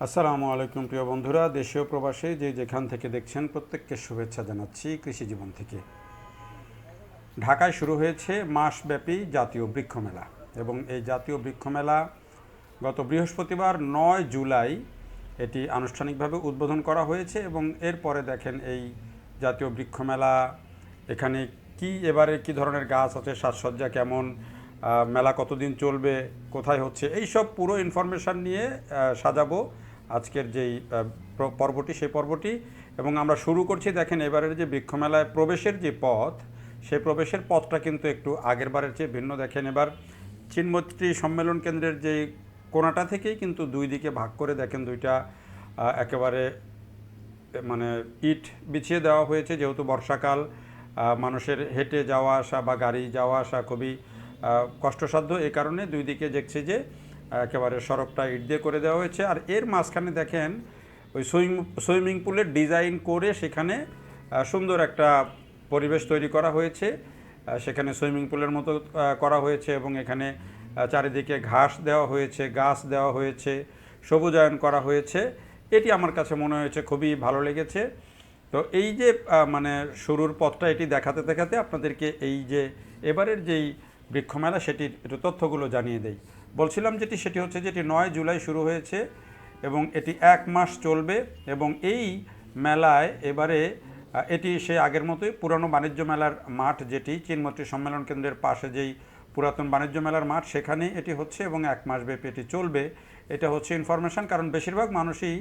আসসালামু আলাইকুম প্রিয় বন্ধুরা, দেশীয় প্রবাসী যে যেখান থেকে দেখছেন প্রত্যেককে শুভেচ্ছা জানাচ্ছি কৃষি জীবন থেকে। ঢাকায় শুরু হয়েছে মাসব্যাপী জাতীয় বৃক্ষ মেলা এবং এই জাতীয় বৃক্ষ মেলা গত বৃহস্পতিবার ৯ জুলাই এটি আনুষ্ঠানিকভাবে উদ্বোধন করা হয়েছে এবং এরপরে দেখেন এই জাতীয় বৃক্ষ মেলা এখানে এবারে কি ধরনের গাছ আছে, সাজসজ্জা কেমন, মেলা কতদিন চলবে, কোথায় হচ্ছে, এই সব পুরো ইনফরমেশান নিয়ে সাজাবো আজকের যেই পর্বটি সেই পর্বটি। এবং আমরা শুরু করছি, দেখেন এবারের যে বৃক্ষমেলায় প্রবেশের যে পথ, সেই প্রবেশের পথটা কিন্তু একটু আগের বারের চেয়ে ভিন্ন। দেখেন এবার চিনমৈত্রী সম্মেলন কেন্দ্রের যে কোণাটা থেকেই কিন্তু দুই দিকে ভাগ করে দেখেন দুইটা একেবারে মানে ইট বিছিয়ে দেওয়া হয়েছে, যেহেতু বর্ষাকাল, মানুষের হেঁটে যাওয়া আসা বা গাড়ি যাওয়া আসা খুবই কষ্টসাধ্য। এই কারণে দুই দিকে দেখছি যে একেবারে সড়কটা ইট দিয়ে করে দেওয়া হয়েছে। আর এর মাঝখানে দেখেন ওই সুইমিং পুলের ডিজাইন করে সেখানে সুন্দর একটা পরিবেশ তৈরি করা হয়েছে, সেখানে সুইমিং পুলের মতো করা হয়েছে এবং এখানে চারিদিকে ঘাস দেওয়া হয়েছে, গাছ দেওয়া হয়েছে, সবুজায়ন করা হয়েছে। এটি আমার কাছে মনে হয়েছে খুবই ভালো লেগেছে। তো এই যে মানে শুরুর পথটা এটি দেখাতে দেখাতে আপনাদেরকে এই যে এবারের যেই বৃক্ষমেলা সেটির একটু তথ্যগুলো জানিয়ে দেই। বলছিলাম সেটি হচ্ছে ৯ জুলাই শুরু হয়েছে এবং এটি ১ মাস চলবে এবং এই মেলায় এবারে এটি সে আগের মতোই পুরানো বাণিজ্য মেলার মাঠ, যেটি চিনমৈত্রী সম্মেলন কেন্দ্রের পাশে যেই পুরাতন বাণিজ্য মেলার মাঠ, সেখানে এটি হচ্ছে এবং ১ মাস ব্যাপী এটি চলবে। এটা হচ্ছে ইনফরমেশান। কারণ বেশিরভাগ মানুষই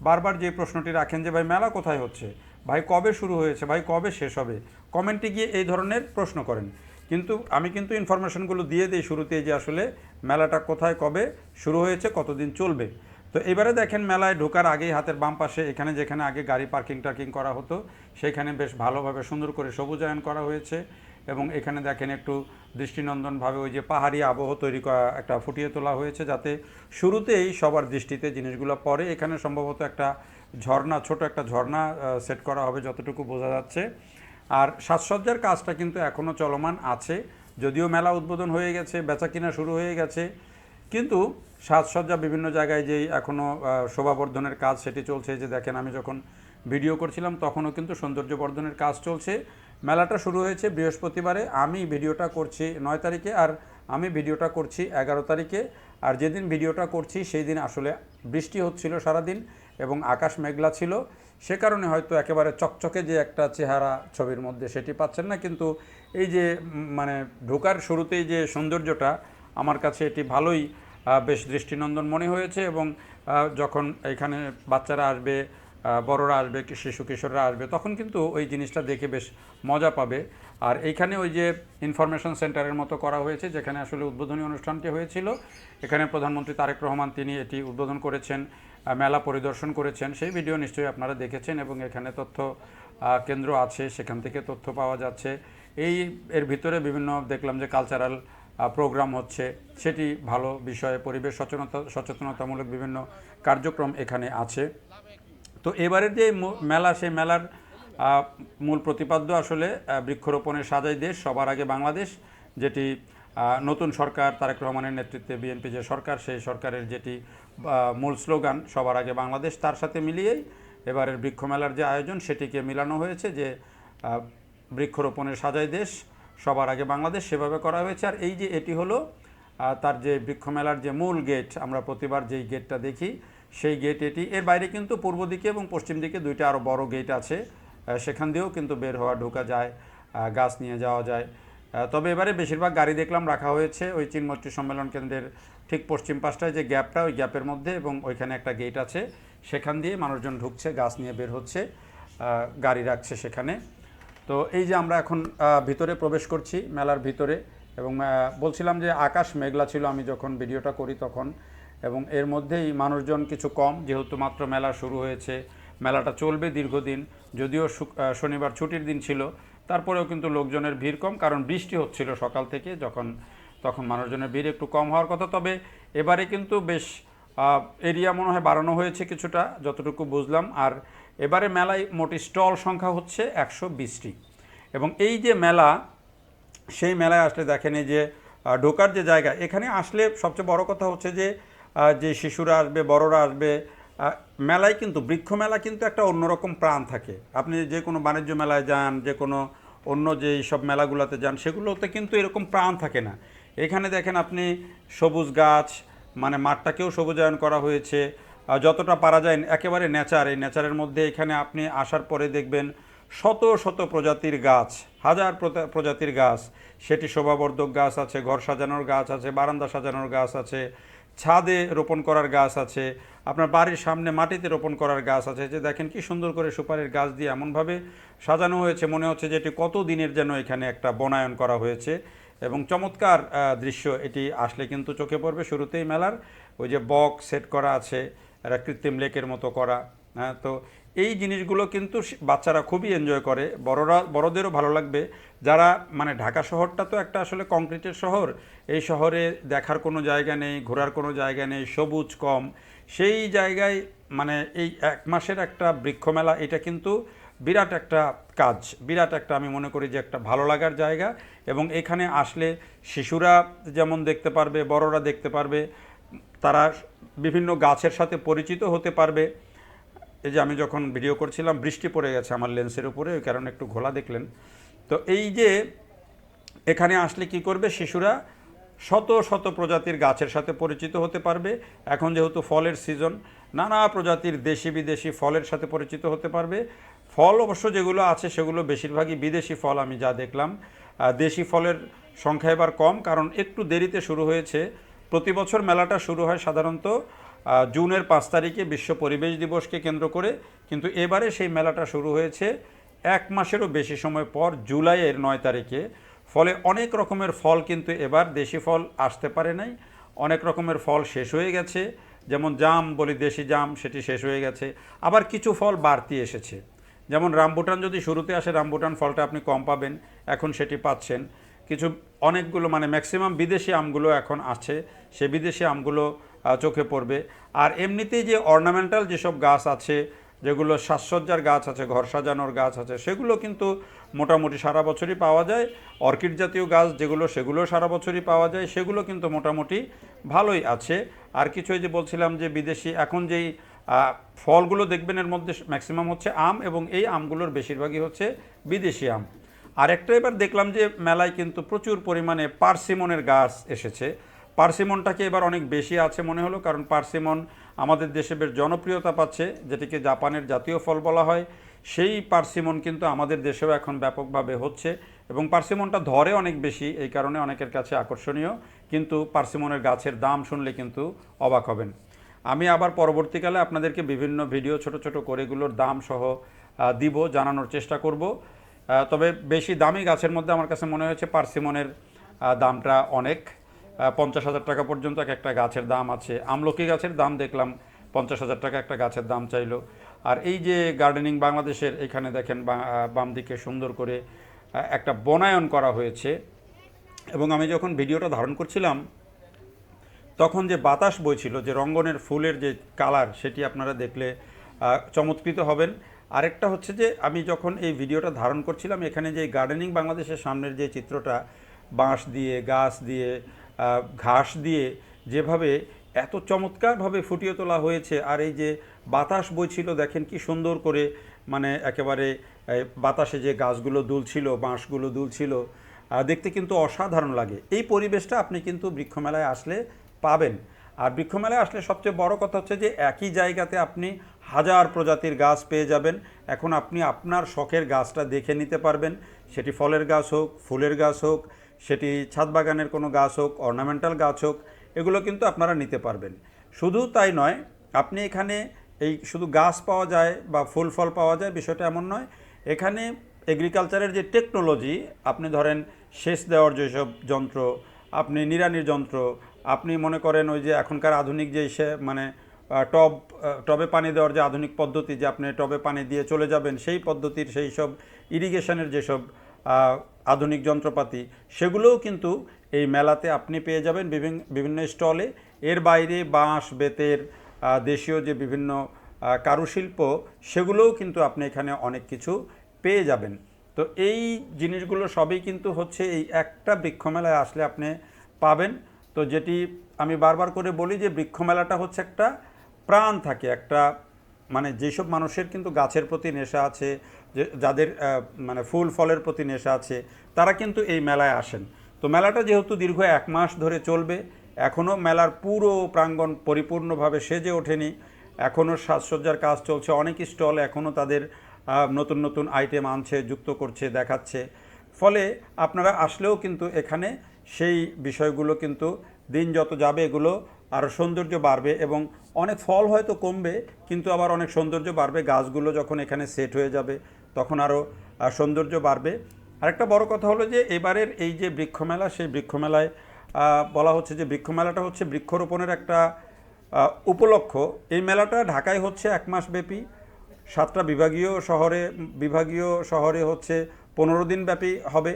বারবার যে প্রশ্নটি রাখেন যে ভাই মেলা কোথায় হচ্ছে, ভাই কবে শুরু হয়েছে, ভাই কবে শেষ হবে, কমেন্টে গিয়ে এই ধরনের প্রশ্ন করেন। কিন্তু আমি ইনফরমেশনগুলো দিয়ে দিই শুরুতেই যে আসলে মেলাটা কোথায় কবে শুরু হয়েছে, কতদিন চলবে। তো এবারে দেখেন মেলায় ঢোকার আগেই হাতের বাম পাশে এখানে যেখানে আগে গাড়ি পার্কিং টার্কিং করা হতো সেখানে বেশ ভালোভাবে সুন্দর করে সবুজায়ন করা হয়েছে এবং এখানে দেখেন একটু দৃষ্টিনন্দনভাবে ওই যে পাহাড়ি আবহ তৈরি করা একটা ফুটিয়ে তোলা হয়েছে, যাতে শুরুতেই সবার দৃষ্টিতে জিনিসগুলো পড়ে। এখানে সম্ভবত একটা ঝর্ণা, ছোট একটা ঝর্ণা সেট করা হবে যতটুকু বোঝা যাচ্ছে। আর সাজসজ্জার কাজটা কিন্তু এখনও চলমান আছে, যদিও মেলা উদ্বোধন হয়ে গেছে, বেচাকিনা শুরু হয়ে গেছে, কিন্তু সাজসজ্জা বিভিন্ন জায়গায় যেই এখনও শোভাবর্ধনের কাজ সেটি চলছে। যে দেখেন আমি যখন ভিডিও করছিলাম তখনও কিন্তু সৌন্দর্য বর্ধনের কাজ চলছে। মেলাটা শুরু হয়েছে বৃহস্পতিবারে, আমি ভিডিওটা করছি ৯ তারিখে আর আমি ভিডিওটা করছি ১১ তারিখে। আর যেদিন ভিডিওটা করছি সেই দিন আসলে বৃষ্টি হচ্ছিল সারাদিন এবং আকাশ মেঘলা ছিল, সে কারণে হয়তো একেবারে চকচকে যে একটা চেহারা ছবির মধ্যে সেটি পাচ্ছেন না। কিন্তু এই যে মানে ঢোকার শুরুতেই যে সৌন্দর্যটা, আমার কাছে এটি ভালোই বেশ দৃষ্টিনন্দন মনে হয়েছে। এবং যখন এখানে বাচ্চারা আসবে, বড়রা আসবে, শিশু কিশোররা আসবে, তখন কিন্তু ওই জিনিসটা দেখে বেশ মজা পাবে। আর এইখানে ওই যে ইনফরমেশন সেন্টারের মতো করা হয়েছে যেখানে আসলে উদ্বোধনী অনুষ্ঠানটি হয়েছিল, এখানে প্রধানমন্ত্রী তারেক রহমান তিনি এটি উদ্বোধন করেছেন, মেলা পরিদর্শন করেছেন, সেই ভিডিও নিশ্চয়ই আপনারা দেখেছেন। এবং এখানে তথ্য কেন্দ্র আছে, সেখান থেকে তথ্য পাওয়া যাচ্ছে। এর ভিতরে বিভিন্ন দেখলাম যে কালচারাল প্রোগ্রাম হচ্ছে, সেটি ভালো বিষয়ে পরিবেশ সচেতনতামূলক বিভিন্ন কার্যক্রম এখানে আছে। তো এবারের যে মেলা, সেই মেলার মূল প্রতিপাদ্য আসলে বৃক্ষরোপণের সাজাই দেশ, সবার আগে বাংলাদেশ, যেটি নতুন সরকার তারেক রহমানের নেতৃত্বে বিএনপি যে সরকার, সেই সরকারের যেটি মূল স্লোগান সবার আগে বাংলাদেশ, তার সাথে মিলিয়েই এবারের বৃক্ষমেলার যে আয়োজন সেটিকে মিলানো হয়েছে যে বৃক্ষরোপণের সাজাই দেশ, সবার আগে বাংলাদেশ, সেভাবে করা হয়েছে। আর এই যে এটি হলো তার যে বৃক্ষমেলার যে মূল গেট, আমরা প্রতিবার যেই গেটটা দেখি সেই গেট এটি। এর বাইরে কিন্তু পূর্ব দিকে এবং পশ্চিম দিকে দুইটা আরও বড় গেট আছে, সেখান দিয়েও কিন্তু বের হওয়া ঢোকা যায়, গাছ নিয়ে যাওয়া যায়। তবে এবারে বেশিরভাগ গাড়ি দেখলাম রাখা হয়েছে ওই চিনমৈত্রী সম্মেলন কেন্দ্রের ঠিক পশ্চিম পাশটায় যে গ্যাপটা, ওই গ্যাপের মধ্যে, এবং ওইখানে একটা গেট আছে, সেখান দিয়ে মানুষজন ঢুকছে, গাছ নিয়ে বের হচ্ছে, গাড়ি রাখছে সেখানে। তো এই যে আমরা এখন ভিতরে প্রবেশ করছি মেলার ভিতরে, এবং বলছিলাম যে আকাশ মেঘলা ছিল আমি যখন ভিডিওটা করি তখন, এবং এর মধ্যেই মানুষজন কিছু কম, যেহেতু মাত্র মেলা শুরু হয়েছে, মেলাটা চলবে দীর্ঘদিন, যদিও শনিবার ছুটির দিন ছিল, তারপরেও কিন্তু লোকজনের ভিড় কম, কারণ বৃষ্টি হচ্ছিল সকাল থেকে, তখন মানুষজনের ভিড় একটু কম হওয়ার কথা। তবে এবারে কিন্তু বেশ এরিয়া মনে হয় বাড়ানো হয়েছে কিছুটা, যতটুকু বুঝলাম। আর এবারে মেলায় মোট স্টল সংখ্যা হচ্ছে ১২০টি। এবং এই যে মেলা, সেই মেলায় আসলে দেখেন এই যে ঢোকার যে জায়গা, এখানে আসলে সবচেয়ে বড় কথা হচ্ছে যে শিশুরা আসবে, বড়রা আসবে, মেলায় কিন্তু বৃক্ষ মেলা কিন্তু একটা অন্যরকম প্রাণ থাকে। আপনি যে কোনো বাণিজ্য মেলায় যান, যে কোনো অন্য যেই সব মেলাগুলোতে যান, সেগুলোতে কিন্তু এরকম প্রাণ থাকে না। এখানে দেখেন আপনি সবুজ গাছ, মানে মাঠটাকেও সবুজায়ন করা হয়েছে যতটা পারা যায়, একেবারে নেচার। এই নেচারের মধ্যে এখানে আপনি আসার পরে দেখবেন শত শত প্রজাতির গাছ, হাজার প্রজাতির গাছ। সেটি শোভাবর্ধক গাছ আছে, ঘর সাজানোর গাছ আছে, বারান্দা সাজানোর গাছ আছে, ছাদে রোপণ করার গাছ আছে, আপনার বাড়ির সামনে মাটিতে রোপণ করার গাছ আছে। যে দেখেন কি সুন্দর করে সুপারির গাছ দিয়ে এমনভাবে সাজানো হয়েছে, মনে হচ্ছে যে এটি কত দিনের যেন এখানে একটা বনায়ন করা হয়েছে। এবং চমৎকার দৃশ্য এটি আসলে কিন্তু চোখে পড়বে। শুরুতেই মেলার ওই যে বক সেট করা আছে, একটা কৃত্রিম লেকের মতো করা। হ্যাঁ, তো এই জিনিসগুলো কিন্তু বাচ্চারা খুবই এনজয় করে, বড়দেরও ভালো লাগবে। যারা মানে ঢাকা শহরটা তো একটা আসলে কংক্রিটের শহর, এই শহরে দেখার কোনো জায়গা নেই, ঘোরার কোনো জায়গা নেই, সবুজ কম। সেই জায়গায় মানে এই 1 মাসের একটা বৃক্ষমেলা, এটা কিন্তু বিরাট একটা কাজ, বিরাট একটা, আমি মনে করি যে একটা ভালো লাগার জায়গা। এবং এখানে আসলে শিশুরা যেমন দেখতে পারবে, বড়রা দেখতে পারবে, তারা বিভিন্ন গাছের সাথে পরিচিত হতে পারবে। এই যে আমি যখন ভিডিও করছিলাম বৃষ্টি পড়ে গেছে আমার লেন্সের উপরে, ওই কারণে একটু ঘোলা দেখলেন। তো এই যে এখানে আসলে কি করবে শিশুরা, শত শত প্রজাতির গাছের সাথে পরিচিত হতে পারবে। এখন যেহেতু ফলের সিজন, নানা প্রজাতির দেশি বিদেশি ফলের সাথে পরিচিত হতে পারবে। ফল অবশ্য যেগুলো আছে সেগুলো বেশিরভাগই বিদেশি ফল আমি যা দেখলাম। দেশি ফলের সংখ্যা এবার কম, কারণ একটু দেরিতে শুরু হয়েছে। প্রতি বছর মেলাটা শুরু হয় সাধারণত জুনের 5 তারিখে বিশ্ব পরিবেশ দিবসকে কেন্দ্র করে, কিন্তু এবারে সেই মেলাটা শুরু হয়েছে 1 মাসেরও বেশি সময় পর, জুলাইয়ের 9 তারিখে। ফলে অনেক রকমের ফল কিন্তু এবার দেশি ফল আসতে পারে নাই, অনেক রকমের ফল শেষ হয়ে গেছে। যেমন জাম বলি, দেশি জাম, সেটি শেষ হয়ে গেছে। আবার কিছু ফল বাড়তি এসেছে, যেমন রামবুটান যদি শুরুতে আসে, রামবুটান ফলটা আপনি কম পাবেন, এখন সেটি পাচ্ছেন। কিছু অনেকগুলো মানে ম্যাক্সিমাম বিদেশি আমগুলো এখন আছে, সে বিদেশি আমগুলো চোখে পড়বে। আর এমনিতেই যে অর্নামেন্টাল যেসব গাছ আছে, যেগুলো সাজসজ্জার গাছ আছে, ঘর সাজানোর গাছ আছে, সেগুলো কিন্তু মোটামুটি সারা বছরই পাওয়া যায়। অর্কিড জাতীয় গাছ যেগুলো, সেগুলো সারা বছরই পাওয়া যায়, সেগুলো কিন্তু মোটামুটি ভালোই আছে। আর কিছু এই যে বলছিলাম যে বিদেশি এখন যেই ফলগুলো দেখবেন, এর মধ্যে ম্যাক্সিমাম হচ্ছে আম, এবং এই আমগুলোর বেশিরভাগই হচ্ছে বিদেশি আম। আরেকটা এবার দেখলাম যে মেলায় কিন্তু প্রচুর পরিমাণে পার্সিমনের গাছ এসেছে। পার্সিমনটাকে এবার অনেক বেশি আছে মনে হলো, কারণ পার্সিমন আমাদের দেশে বেশ জনপ্রিয়তা পাচ্ছে, যেটিকে জাপানের জাতীয় ফল বলা হয়। সেই পার্সিমন কিন্তু আমাদের দেশেও এখন ব্যাপকভাবে হচ্ছে, এবং পার্সিমনটা ধরে অনেক বেশি, এই কারণে অনেকের কাছে আকর্ষণীয়। কিন্তু পার্সিমনের গাছের দাম শুনলে কিন্তু অবাক হবেন। আমি আবার পরবর্তীকালে আপনাদেরকে বিভিন্ন ভিডিও ছোট ছোট করে এগুলোর দাম সহ দিব, জানানোর চেষ্টা করব। তবে বেশি দামি গাছের মধ্যে আমার কাছে মনে হয়েছে পার্সিমনের দামটা অনেক, 50,000 টাকা পর্যন্ত এক একটা গাছের দাম আছে। আমলকি গাছের দাম দেখলাম 50,000 টাকা একটা গাছের দাম চাইলো। আর এই যে গার্ডেনিং বাংলাদেশের, এখানে দেখেন বাম দিকে সুন্দর করে একটা বনায়ন করা হয়েছে। এবং আমি যখন ভিডিওটা ধারণ করছিলাম তখন যে বাতাস বইছিল, যে রঙ্গনের ফুলের যে কালার, সেটি আপনারা দেখলে চমৎকৃত হবেন। আরেকটা হচ্ছে যে আমি যখন এই ভিডিওটা ধারণ করছিলাম, এখানে যে গার্ডেনিং বাংলাদেশের সামনের যে চিত্রটা, বাঁশ দিয়ে, গাছ দিয়ে, ঘাস দিয়ে যেভাবে এত চমৎকারভাবে ফুটিয়ে তোলা হয়েছে, আর এই যে বাতাস বইছিল দেখেন কি সুন্দর করে, মানে একেবারে বাতাসে যে গাছগুলো দুলছিল, বাঁশগুলো দুলছিল, দেখতে কিন্তু অসাধারণ লাগে। এই পরিবেশটা আপনি কিন্তু বৃক্ষমেলায় আসলে পাবেন। আর বৃক্ষমেলায় আসলে সবচেয়ে বড় কথা হচ্ছে যে একই জায়গাতে আপনি হাজার প্রজাতির গাছ পেয়ে যাবেন। এখন আপনি আপনার শখের গাছটা দেখে নিতে পারবেন, সেটি ফলের গাছ হোক, ফুলের গাছ হোক, সেটি ছাদ বাগানের কোনো গাছ হোক, অর্নামেন্টাল গাছ হোক, এগুলো কিন্তু আপনারা নিতে পারবেন। শুধু তাই নয়, আপনি এখানে এই শুধু গাছ পাওয়া যায় বা ফুল ফল পাওয়া যায় বিষয়টা এমন নয়। এখানে এগ্রিকালচারের যে টেকনোলজি, আপনি ধরেন সেচ দেওয়ার যেসব যন্ত্র, আপনি নিড়ানির যন্ত্র, আপনি মনে করেন ওই যে এখনকার আধুনিক যে মানে টবে পানি দেওয়ার যে আধুনিক পদ্ধতি, যে আপনি টবে পানি দিয়ে চলে যাবেন, সেই পদ্ধতির সেই সব ইরিগেশনের যেসব আধুনিক যন্ত্রপাতি, সেগুলোও কিন্তু এই মেলাতে আপনি পেয়ে যাবেন বিভিন্ন স্টলে। এর বাইরে বাঁশ, বেতের, দেশীয় যে বিভিন্ন কারুশিল্প, সেগুলোও কিন্তু আপনি এখানে অনেক কিছু পেয়ে যাবেন। তো এই জিনিসগুলো সবই কিন্তু হচ্ছে এই একটা বৃক্ষমেলায় আসলে আপনি পাবেন। তো যেটি আমি বারবার করে বলি যে বৃক্ষমেলাটা হচ্ছে একটা প্রাণ থাকে, একটা মানে যেসব মানুষের কিন্তু গাছের প্রতি নেশা আছে, যে যাদের মানে ফুল ফলের প্রতি নেশা আছে, তারা কিন্তু এই মেলায় আসেন। তো মেলাটা যেহেতু দীর্ঘ 1 মাস ধরে চলবে, এখনও মেলার পুরো প্রাঙ্গণ পরিপূর্ণভাবে সেজে ওঠেনি, এখনও সাজসজ্জার কাজ চলছে, অনেক স্টল এখনও তাদের নতুন নতুন আইটেম আনছে, যুক্ত করছে, দেখাচ্ছে। ফলে আপনারা আসলেও কিন্তু এখানে সেই বিষয়গুলো কিন্তু দিন যত যাবে এগুলো আরও সৌন্দর্য বাড়বে, এবং অনেক ফল হয়তো কমবে কিন্তু আবার অনেক সৌন্দর্য বাড়বে। গাছগুলো যখন এখানে সেট হয়ে যাবে তখন আরও সৌন্দর্য বাড়বে। আরেকটা বড় কথা হলো যে এবারের এই যে বৃক্ষমেলা, সেই বৃক্ষমেলায় বলা হচ্ছে যে বৃক্ষমেলাটা হচ্ছে বৃক্ষরোপণের একটা উপলক্ষ। এই মেলাটা ঢাকায় হচ্ছে 1 মাস ব্যাপী, 7টা বিভাগীয় শহরে হচ্ছে 15 দিন ব্যাপী হবে,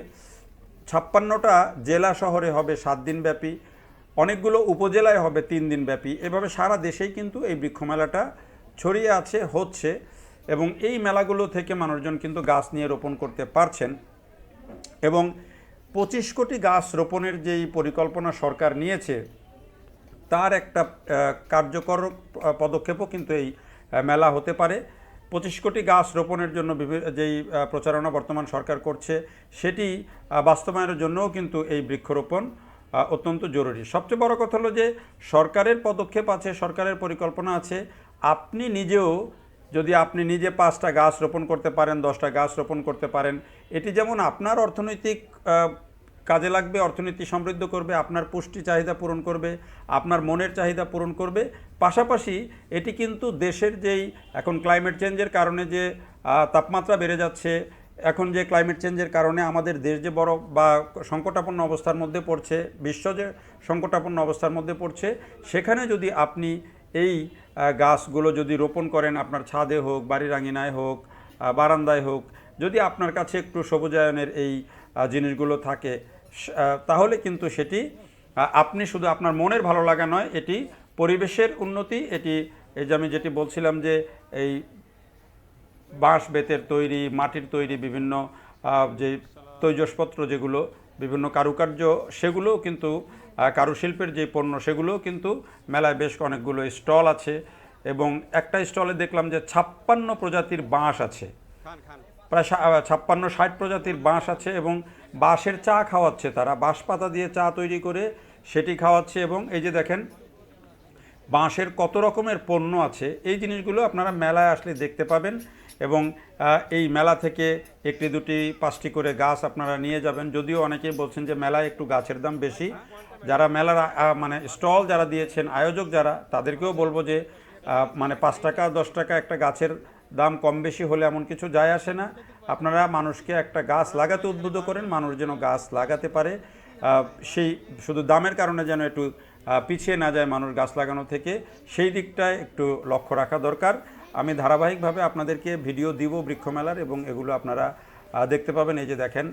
56টা জেলা শহরে হবে 7 দিন ব্যাপী, অনেকগুলো উপজেলায় হবে 3 দিন ব্যাপী। এভাবে সারা দেশেই কিন্তু এই বৃক্ষমেলাটা ছড়িয়ে আছে, হচ্ছে, এবং এই মেলাগুলো থেকে মানুষজন কিন্তু গাছ নিয়ে রোপণ করতে পারছেন। এবং 25 কোটি গাছ রোপণের যেই পরিকল্পনা সরকার নিয়েছে, তার একটা কার্যকর পদক্ষেপও কিন্তু এই মেলা হতে পারে। 25 কোটি গাছ রোপণের জন্য যেই প্রচারণা বর্তমান সরকার করছে, সেটি বাস্তবায়নের জন্যও কিন্তু এই বৃক্ষরোপণ অত্যন্ত জরুরি। সবচেয়ে বড় কথা হলো যে সরকারের পদক্ষেপ আছে, সরকারের পরিকল্পনা আছে। আপনি নিজেও যদি আপনি নিজে 5টা গাছ রোপণ করতে পারেন, 10টা গাছ রোপণ করতে পারেন, এটি যেমন আপনার অর্থনৈতিক কাজে লাগবে, অর্থনীতি সমৃদ্ধ করবে, আপনার পুষ্টি চাহিদা পূরণ করবে, আপনার মনের চাহিদা পূরণ করবে, পাশাপাশি এটি কিন্তু দেশের যেই এখন ক্লাইমেট চেঞ্জের কারণে যে তাপমাত্রা বেড়ে যাচ্ছে, এখন যে ক্লাইমেট চেঞ্জের কারণে আমাদের দেশ যে বড় বা সংকটাপন্ন অবস্থার মধ্যে পড়ছে, বিশ্ব যে সংকটাপন্ন অবস্থার মধ্যে পড়ছে, সেখানে যদি আপনি এই গাছগুলো যদি রোপণ করেন, আপনার ছাদে হোক, বাড়ির আঙিনায় হোক, বারান্দায় হোক, যদি আপনার কাছে একটু সবুজায়নের এই জিনিসগুলো থাকে, তাহলে কিন্তু সেটি আপনি শুধু আপনার মনের ভালো লাগা নয়, এটি পরিবেশের উন্নতি, এটি এই যে আমি যেটি বলছিলাম যে এই বাঁশ বেতের তৈরি, মাটির তৈরি বিভিন্ন যে তৈজসপত্র, যেগুলো বিভিন্ন কারুকার্য, সেগুলোও কিন্তু কারুশিল্পের যে পণ্য, সেগুলোও কিন্তু মেলায় বেশ অনেকগুলো স্টল আছে। এবং একটা স্টলে দেখলাম যে 56 প্রজাতির বাঁশ আছে, প্রায় 56-60 প্রজাতির বাঁশ আছে, এবং বাঁশের চা খাওয়াচ্ছে তারা, বাঁশ পাতা দিয়ে চা তৈরি করে সেটি খাওয়াচ্ছে। এবং এই যে দেখেন বাঁশের কত রকমের পণ্য আছে, এই জিনিসগুলো আপনারা মেলায় আসলে দেখতে পাবেন। এবং এই মেলা থেকে 1টি 2টি 5টি করে গাছ আপনারা নিয়ে যাবেন। যদিও অনেকেই বলছেন যে মেলায় একটু গাছের দাম বেশি, যারা মেলার মানে স্টল যারা দিয়েছেন, আয়োজক যারা, তাদেরকেও বলবো যে মানে 5 টাকা 10 টাকা একটা গাছের দাম কম বেশি হলে এমন কিছু যায় আসে না। আপনারা মানুষকে একটা গাছ লাগাতে উদ্বুদ্ধ করেন, মানুষ যেন গাছ লাগাতে পারে, সেই শুধু দামের কারণে যেন একটু পিছিয়ে না যায় মানুষ গাছ লাগানো থেকে, সেই দিকটায় একটু লক্ষ্য রাখা দরকার। আমি ধারাবাহিকভাবে আপনাদেরকে ভিডিও দিব বৃক্ষমেলার, এবং এগুলো আপনারা দেখতে পাবেন। এই যে দেখেন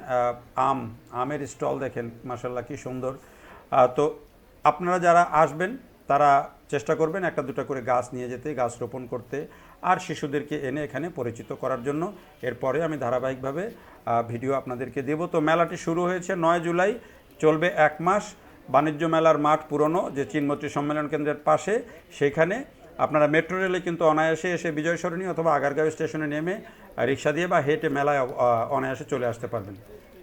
আমের স্টল দেখেন, মাশাআল্লাহ কি সুন্দর। তো আপনারা যারা আসবেন তারা চেষ্টা করবেন 1টা 2টা করে গাছ নিয়ে যেতে, গাছ রোপণ করতে, আর শিশুদেরকে এনে এখানে পরিচিত করার জন্য। এরপরে আমি ধারাবাহিকভাবে ভিডিও আপনাদেরকে দেব। তো মেলাটি শুরু হয়েছে 9 জুলাই, চলবে 1 মাস। বাণিজ্য মেলার মাঠ পুরনো যে চিনমৈত্রী সম্মেলন কেন্দ্রের পাশে, সেখানে আপনারা মেট্রো রেলে কিন্তু অনায়াসে এসে বিজয় সরণি অথবা আগারগাঁও স্টেশনে নেমে রিক্সা দিয়ে বা হেঁটে মেলায় অনায়াসে চলে আসতে পারবেন।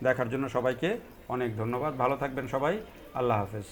দেখার জন্য সবাইকে অনেক ধন্যবাদ। ভালো থাকবেন সবাই। আল্লাহ হাফেজ।